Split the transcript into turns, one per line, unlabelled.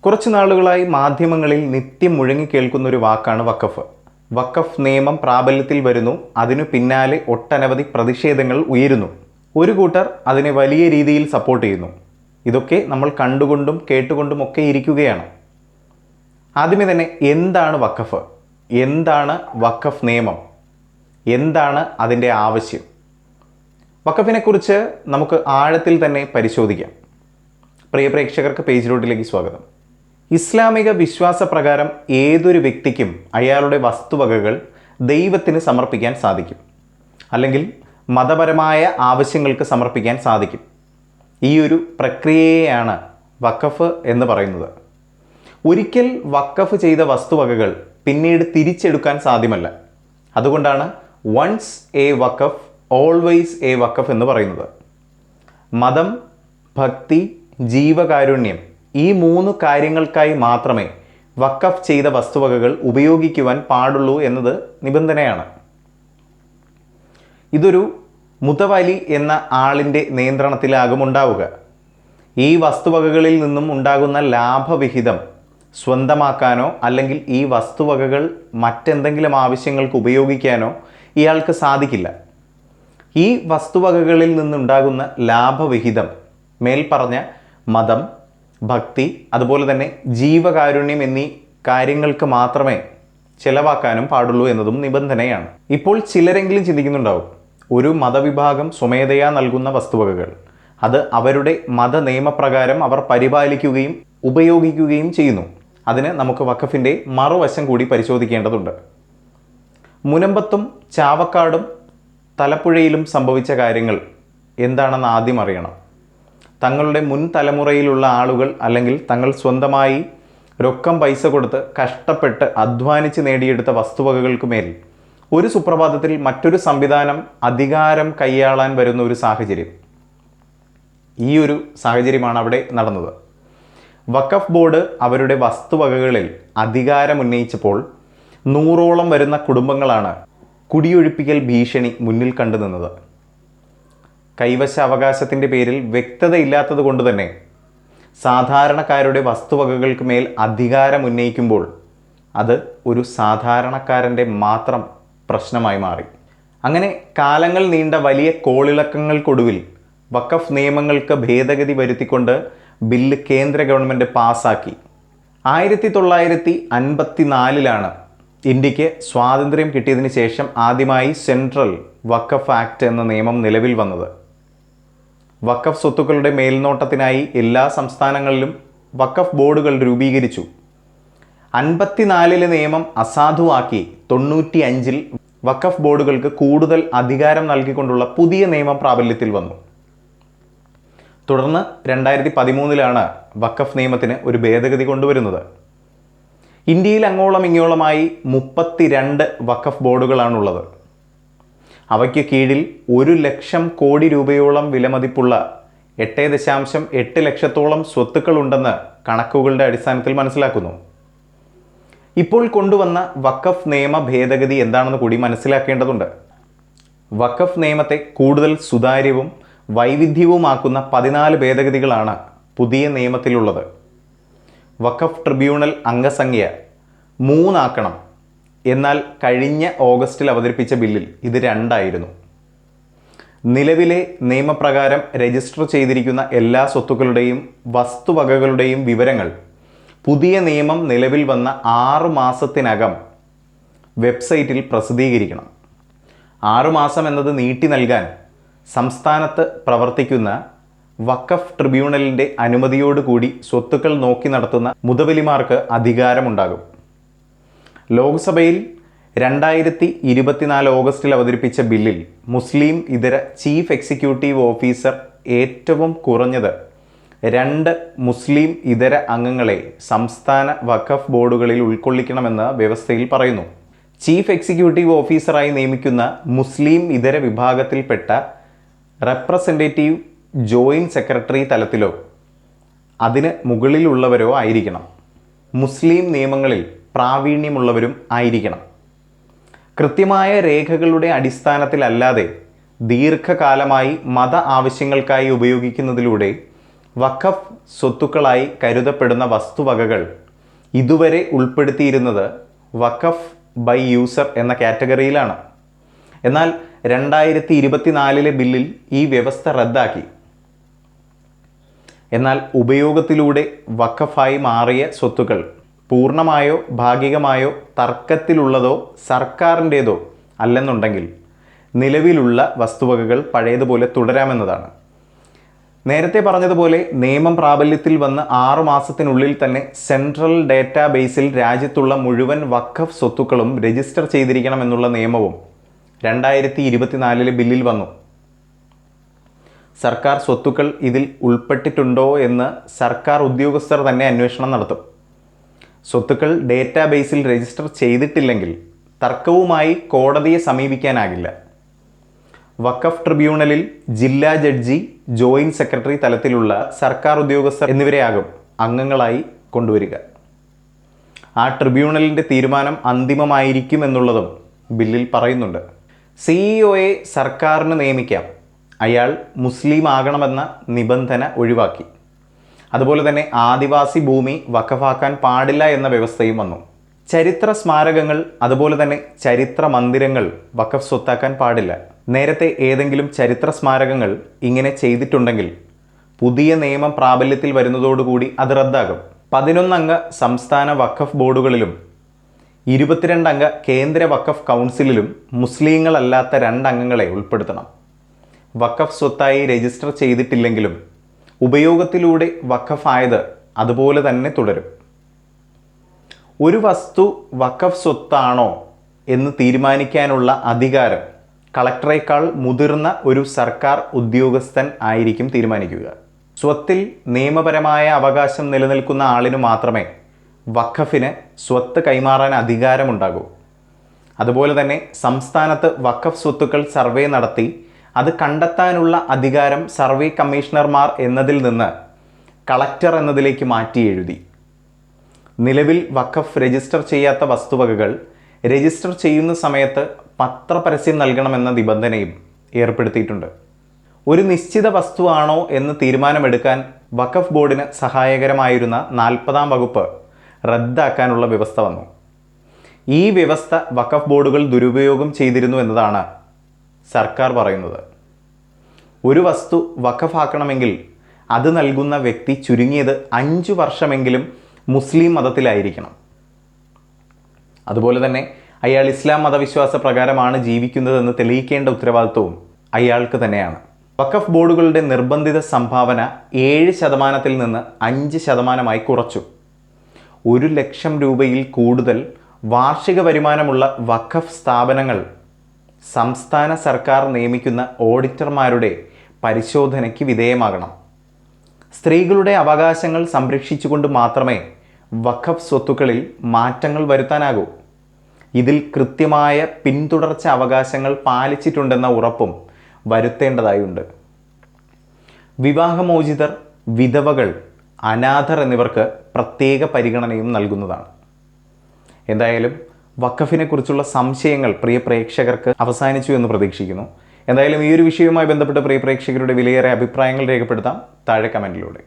കുറച്ചു നാളുകളായി മാധ്യമങ്ങളിൽ നിത്യം മുഴങ്ങിക്കേൾക്കുന്ന ഒരു വാക്കാണ് വഖഫ്. വഖഫ് നിയമം പ്രാബല്യത്തിൽ വരുന്നു. അതിനു പിന്നാലെ ഒട്ടനവധി പ്രതിഷേധങ്ങൾ ഉയരുന്നു. ഒരു കൂട്ടർ അതിനെ വലിയ രീതിയിൽ സപ്പോർട്ട് ചെയ്യുന്നു. ഇതൊക്കെ നമ്മൾ കണ്ടുകൊണ്ടും കേട്ടുകൊണ്ടും ഒക്കെ ഇരിക്കുകയാണ്. ആദ്യമേ തന്നെ എന്താണ് വഖഫ്? എന്താണ് വഖഫ് നിയമം? എന്താണ് അതിൻ്റെ ആവശ്യം? വഖഫിനെക്കുറിച്ച് നമുക്ക് ആഴത്തിൽ തന്നെ പരിശോധിക്കാം. പ്രിയ പ്രേക്ഷകർക്ക് പേജിലോട്ടിലേക്ക് സ്വാഗതം. ഇസ്ലാമിക വിശ്വാസപ്രകാരം ഏതൊരു വ്യക്തിക്കും അയാളുടെ വസ്തുവകകൾ ദൈവത്തിന് സമർപ്പിക്കാൻ സാധിക്കും, അല്ലെങ്കിൽ മതപരമായ ആവശ്യങ്ങൾക്ക് സമർപ്പിക്കാൻ സാധിക്കും. ഈ ഒരു പ്രക്രിയയെയാണ് വഖഫ് എന്ന് പറയുന്നത്. ഒരിക്കൽ വഖഫ് ചെയ്ത വസ്തുവകകൾ പിന്നീട് തിരിച്ചെടുക്കാൻ സാധ്യമല്ല. അതുകൊണ്ടാണ് വൺസ് എ വഖഫ് ഓൾവേസ് എ വഖഫ് എന്ന് പറയുന്നത്. മതം, ഭക്തി, ജീവകാരുണ്യം ഈ 3 കാര്യങ്ങൾക്കായി മാത്രമേ വഖഫ് ചെയ്ത വസ്തുവകകൾ ഉപയോഗിക്കുവാൻ പാടുള്ളൂ എന്നത് നിബന്ധനയാണ്. ഇതൊരു മുതവലി എന്ന ആളിൻ്റെ നിയന്ത്രണത്തിലാകും ഉണ്ടാവുക. ഈ വസ്തുവകകളിൽ നിന്നും ഉണ്ടാകുന്ന ലാഭവിഹിതം സ്വന്തമാക്കാനോ അല്ലെങ്കിൽ ഈ വസ്തുവകകൾ മറ്റെന്തെങ്കിലും ആവശ്യങ്ങൾക്ക് ഉപയോഗിക്കാനോ ഇയാൾക്ക് സാധിക്കില്ല. ഈ വസ്തുവകകളിൽ നിന്നുണ്ടാകുന്ന ലാഭവിഹിതം മേൽപ്പറഞ്ഞ മതം, ഭക്തി, അതുപോലെ തന്നെ ജീവകാരുണ്യം എന്നീ കാര്യങ്ങൾക്ക് മാത്രമേ ചെലവാക്കാനും പാടുള്ളൂ എന്നതും നിബന്ധനയാണ്. ഇപ്പോൾ ചിലരെങ്കിലും ചിന്തിക്കുന്നുണ്ടാവും, ഒരു മതവിഭാഗം സ്വമേധയാ നൽകുന്ന വസ്തുവകകൾ അത് അവരുടെ മത നിയമപ്രകാരം അവർ പരിപാലിക്കുകയും ഉപയോഗിക്കുകയും ചെയ്യുന്നു. അതിന് നമുക്ക് വഖഫിൻ്റെ മറുവശം കൂടി പരിശോധിക്കേണ്ടതുണ്ട്. മുനമ്പത്തും ചാവക്കാടും തലപ്പുഴയിലും സംഭവിച്ച കാര്യങ്ങൾ എന്താണെന്ന് ആദ്യം അറിയണം. തങ്ങളുടെ മുൻ തലമുറയിലുള്ള ആളുകൾ അല്ലെങ്കിൽ തങ്ങൾ സ്വന്തമായി രൊക്കം പൈസ കൊടുത്ത് കഷ്ടപ്പെട്ട് അധ്വാനിച്ച് നേടിയെടുത്ത വസ്തുവകകൾക്ക് മേൽ ഒരു സുപ്രഭാതത്തിൽ മറ്റൊരു സംവിധാനം അധികാരം കൈയാളാൻ വരുന്ന ഒരു സാഹചര്യം. ഈ ഒരു സാഹചര്യമാണ് അവിടെ നടന്നത്. വഖഫ് ബോർഡ് അവരുടെ വസ്തുവകകളിൽ അധികാരം ഉന്നയിച്ചപ്പോൾ 100ഓളം വരുന്ന കുടുംബങ്ങളാണ് കുടിയൊഴിപ്പിക്കൽ ഭീഷണി മുന്നിൽ കണ്ടു നിന്നത്. കൈവശ അവകാശത്തിൻ്റെ പേരിൽ വ്യക്തതയില്ലാത്തത് കൊണ്ട് തന്നെ സാധാരണക്കാരുടെ വസ്തുവകകൾക്ക് മേൽ അധികാരം ഉന്നയിക്കുമ്പോൾ അത് ഒരു സാധാരണക്കാരൻ്റെ മാത്രം പ്രശ്നമായി മാറി. അങ്ങനെ കാലങ്ങൾ നീണ്ട വലിയ കോളിളക്കങ്ങൾക്കൊടുവിൽ വഖഫ് നിയമങ്ങൾക്ക് ഭേദഗതി വരുത്തിക്കൊണ്ട് ബില്ല് കേന്ദ്ര ഗവൺമെൻറ് പാസ്സാക്കി. 1954 ഇന്ത്യക്ക് സ്വാതന്ത്ര്യം കിട്ടിയതിന് ശേഷം ആദ്യമായി സെൻട്രൽ വഖഫ് ആക്ട് എന്ന നിയമം നിലവിൽ വന്നത്. വഖഫ് സ്വത്തുക്കളുടെ മേൽനോട്ടത്തിനായി എല്ലാ സംസ്ഥാനങ്ങളിലും വഖഫ് ബോർഡുകൾ രൂപീകരിച്ചു. 54 നിയമം അസാധുവാക്കി 95 വഖഫ് ബോർഡുകൾക്ക് കൂടുതൽ അധികാരം നൽകിക്കൊണ്ടുള്ള പുതിയ നിയമം പ്രാബല്യത്തിൽ വന്നു. തുടർന്ന് 2013 വഖഫ് നിയമത്തിന് ഒരു ഭേദഗതി കൊണ്ടുവരുന്നത്. ഇന്ത്യയിൽ അങ്ങോളം ഇങ്ങോളമായി 32 വഖഫ് ബോർഡുകളാണുള്ളത്. അവയ്ക്ക് കീഴിൽ 1 ലക്ഷം കോടി രൂപയോളം വിലമതിപ്പുള്ള 8.8 ലക്ഷത്തോളം സ്വത്തുക്കളുണ്ടെന്ന് കണക്കുകളുടെ അടിസ്ഥാനത്തിൽ മനസ്സിലാക്കുന്നു. ഇപ്പോൾ കൊണ്ടുവന്ന വഖഫ് നിയമ ഭേദഗതി എന്താണെന്ന് കൂടി മനസ്സിലാക്കേണ്ടതുണ്ട്. വഖഫ് നിയമത്തെ കൂടുതൽ സുതാര്യവും വൈവിധ്യവുമാക്കുന്ന 14 ഭേദഗതികളാണ് പുതിയ നിയമത്തിലുള്ളത്. വഖഫ് ട്രിബ്യൂണൽ അംഗസംഖ്യ 3 ആക്കണം. എന്നാൽ കഴിഞ്ഞ ഓഗസ്റ്റിൽ അവതരിപ്പിച്ച ബില്ലിൽ ഇത് 2 ആയിരുന്നു. നിലവിലെ നിയമപ്രകാരം രജിസ്റ്റർ ചെയ്തിരിക്കുന്ന എല്ലാ സ്വത്തുക്കളുടെയും വസ്തുവകകളുടെയും വിവരങ്ങൾ പുതിയ നിയമം നിലവിൽ വന്ന 6 മാസത്തിനകം വെബ്സൈറ്റിൽ പ്രസിദ്ധീകരിക്കണം. 6 മാസം എന്നത് നീട്ടി നൽകാൻ സംസ്ഥാനത്ത് പ്രവർത്തിക്കുന്ന വഖഫ് ട്രിബ്യൂണലിൻ്റെ അനുമതിയോടുകൂടി സ്വത്തുക്കൾ നോക്കി നടത്തുന്ന മുതവലിമാർക്ക് അധികാരമുണ്ടാകും. ലോക്സഭയിൽ 2024 ഓഗസ്റ്റിൽ അവതരിപ്പിച്ച ബില്ലിൽ മുസ്ലിം ഇതര ചീഫ് എക്സിക്യൂട്ടീവ് ഓഫീസർ ഏറ്റവും കുറഞ്ഞത് 2 മുസ്ലിം ഇതര അംഗങ്ങളെ സംസ്ഥാന വഖഫ് ബോർഡുകളിൽ ഉൾക്കൊള്ളിക്കണമെന്ന് വ്യവസ്ഥയിൽ പറയുന്നു. ചീഫ് എക്സിക്യൂട്ടീവ് ഓഫീസറായി നിയമിക്കുന്ന മുസ്ലിം ഇതര വിഭാഗത്തിൽപ്പെട്ട റെപ്രസെൻറ്റേറ്റീവ് ജോയിൻറ്റ് സെക്രട്ടറി തലത്തിലോ അതിന് മുകളിലുള്ളവരോ ആയിരിക്കണം. മുസ്ലിം നിയമങ്ങളിൽ പ്രാവീണ്യമുള്ളവരും ആയിരിക്കണം. കൃത്യമായ രേഖകളുടെ അടിസ്ഥാനത്തിലല്ലാതെ ദീർഘകാലമായി മത ആവശ്യങ്ങൾക്കായി ഉപയോഗിക്കുന്നതിലൂടെ വഖഫ് സ്വത്തുക്കളായി കരുതപ്പെടുന്ന വസ്തുവകകൾ ഇതുവരെ ഉൾപ്പെടുത്തിയിരുന്നത് വഖഫ് ബൈ യൂസർ എന്ന കാറ്റഗറിയിലാണ്. എന്നാൽ 2024 ബില്ലിൽ ഈ വ്യവസ്ഥ റദ്ദാക്കി. എന്നാൽ ഉപയോഗത്തിലൂടെ വഖഫായി മാറിയ സ്വത്തുക്കൾ പൂർണ്ണമായോ ഭാഗികമായോ തർക്കത്തിലുള്ളതോ സർക്കാരിൻ്റേതോ അല്ലെന്നുണ്ടെങ്കിൽ നിലവിലുള്ള വസ്തുവകകൾ പഴയതുപോലെ തുടരാമെന്നതാണ്. നേരത്തെ പറഞ്ഞതുപോലെ നിയമം പ്രാബല്യത്തിൽ വന്ന് 6 മാസത്തിനുള്ളിൽ തന്നെ സെൻട്രൽ ഡേറ്റാബേസിൽ രാജ്യത്തുള്ള മുഴുവൻ വഖഫ് സ്വത്തുക്കളും രജിസ്റ്റർ ചെയ്തിരിക്കണമെന്നുള്ള നിയമവും 2024 ബില്ലിൽ വന്നു. സർക്കാർ സ്വത്തുക്കൾ ഇതിൽ ഉൾപ്പെട്ടിട്ടുണ്ടോ എന്ന് സർക്കാർ ഉദ്യോഗസ്ഥർ തന്നെ അന്വേഷണം നടത്തും. സ്വത്തുക്കൾ ഡേറ്റാബേസിൽ രജിസ്റ്റർ ചെയ്തിട്ടില്ലെങ്കിൽ തർക്കവുമായി കോടതിയെ സമീപിക്കാനാകില്ല. വഖഫ് ട്രിബ്യൂണലിൽ ജില്ലാ ജഡ്ജി, ജോയിന്റ് സെക്രട്ടറി തലത്തിലുള്ള സർക്കാർ ഉദ്യോഗസ്ഥർ എന്നിവരെയാകും അംഗങ്ങളായി കൊണ്ടുവരിക. ആ ട്രിബ്യൂണലിൻ്റെ തീരുമാനം അന്തിമമായിരിക്കും എന്നുള്ളതും ബില്ലിൽ പറയുന്നുണ്ട്. സിഇഒയെ സർക്കാരിന് നിയമിക്കാം. അയാൾ മുസ്ലിം ആകണമെന്ന നിബന്ധന ഒഴിവാക്കി. അതുപോലെ തന്നെ ആദിവാസി ഭൂമി വഖഫാക്കാൻ പാടില്ല എന്ന വ്യവസ്ഥയും വന്നു. ചരിത്ര സ്മാരകങ്ങൾ അതുപോലെ തന്നെ ചരിത്ര മന്ദിരങ്ങൾ വഖഫ് സ്വത്താക്കാൻ പാടില്ല. നേരത്തെ ഏതെങ്കിലും ചരിത്ര സ്മാരകങ്ങൾ ഇങ്ങനെ ചെയ്തിട്ടുണ്ടെങ്കിൽ പുതിയ നിയമം പ്രാബല്യത്തിൽ വരുന്നതോടുകൂടി അത് റദ്ദാകും. 11 അംഗ സംസ്ഥാന വഖഫ് ബോർഡുകളിലും 22 അംഗ കേന്ദ്ര വഖഫ് കൗൺസിലിലും മുസ്ലിങ്ങളല്ലാത്ത 2 അംഗങ്ങളെ ഉൾപ്പെടുത്തണം. വഖഫ് സ്വത്തായി രജിസ്റ്റർ ചെയ്തിട്ടില്ലെങ്കിലും ഉപയോഗത്തിലൂടെ വഖഫായത് അതുപോലെ തന്നെ തുടരും. ഒരു വസ്തു വഖഫ് സ്വത്താണോ എന്ന് തീരുമാനിക്കാനുള്ള അധികാരം കളക്ടറേക്കാൾ മുതിർന്ന ഒരു സർക്കാർ ഉദ്യോഗസ്ഥൻ ആയിരിക്കും തീരുമാനിക്കുക. സ്വത്തിൽ നിയമപരമായ അവകാശം നിലനിൽക്കുന്ന ആളിനു മാത്രമേ വഖഫിന് സ്വത്ത് കൈമാറാൻ അധികാരമുണ്ടാകൂ. അതുപോലെ തന്നെ സംസ്ഥാനത്ത് വഖഫ് സ്വത്തുക്കൾ സർവേ നടത്തി അത് കണ്ടെത്താനുള്ള അധികാരം സർവേ കമ്മീഷണർമാർ എന്നതിൽ നിന്ന് കളക്ടർ എന്നതിലേക്ക് മാറ്റി എഴുതി. നിലവിൽ വഖഫ് രജിസ്റ്റർ ചെയ്യാത്ത വസ്തുവകകൾ രജിസ്റ്റർ ചെയ്യുന്ന സമയത്ത് പത്രപരസ്യം നൽകണമെന്ന നിബന്ധനയും ഏർപ്പെടുത്തിയിട്ടുണ്ട്. ഒരു നിശ്ചിത വസ്തുവാണോ എന്ന് തീരുമാനമെടുക്കാൻ വഖഫ് ബോർഡിന് സഹായകരമായിരുന്ന 40-ാം വകുപ്പ് റദ്ദാക്കാനുള്ള വ്യവസ്ഥ വന്നു. ഈ വ്യവസ്ഥ വഖഫ് ബോർഡുകൾ ദുരുപയോഗം ചെയ്തിരുന്നു എന്നതാണ് സർക്കാർ പറയുന്നത്. ഒരു വസ്തു വഖഫാക്കണമെങ്കിൽ അത് നൽകുന്ന വ്യക്തി ചുരുങ്ങിയത് 5 വർഷമെങ്കിലും മുസ്ലിം മതത്തിലായിരിക്കണം. അതുപോലെ തന്നെ അയാൾ ഇസ്ലാം മതവിശ്വാസ പ്രകാരമാണ് ജീവിക്കുന്നതെന്ന് തെളിയിക്കേണ്ട ഉത്തരവാദിത്വവും അയാൾക്ക് തന്നെയാണ്. വഖഫ് ബോർഡുകളുടെ നിർബന്ധിത സംഭാവന 7% നിന്ന് 5% കുറച്ചു. 1 ലക്ഷം രൂപയിൽ കൂടുതൽ വാർഷിക വരുമാനമുള്ള വഖഫ് സ്ഥാപനങ്ങൾ സംസ്ഥാന സർക്കാർ നിയമിക്കുന്ന ഓഡിറ്റർമാരുടെ പരിശോധനയ്ക്ക് വിധേയമാകണം. സ്ത്രീകളുടെ അവകാശങ്ങൾ സംരക്ഷിച്ചുകൊണ്ട് മാത്രമേ വഖഫ് സ്വത്തുക്കളിൽ മാറ്റങ്ങൾ വരുത്താനാകൂ. ഇതിൽ കൃത്യമായ പിന്തുടർച്ച അവകാശങ്ങൾ പാലിച്ചിട്ടുണ്ടെന്ന ഉറപ്പും വരുത്തേണ്ടതായുണ്ട്. വിവാഹമോചിതർ, വിധവകൾ, അനാഥർ എന്നിവർക്ക് പ്രത്യേക പരിഗണനയും നൽകുന്നതാണ്. എന്തായാലും വഖഫിനെ കുറിച്ചുള്ള സംശയങ്ങൾ പ്രിയ പ്രേക്ഷകർക്ക് അവസാനിച്ചു എന്ന് പ്രതീക്ഷിക്കുന്നു. എന്തായാലും ഈ ഒരു വിഷയവുമായി ബന്ധപ്പെട്ട് പ്രിയ പ്രേക്ഷകരുടെ വിലയേറെ അഭിപ്രായങ്ങൾ രേഖപ്പെടുത്താം താഴെ കമൻറ്റിലൂടെ.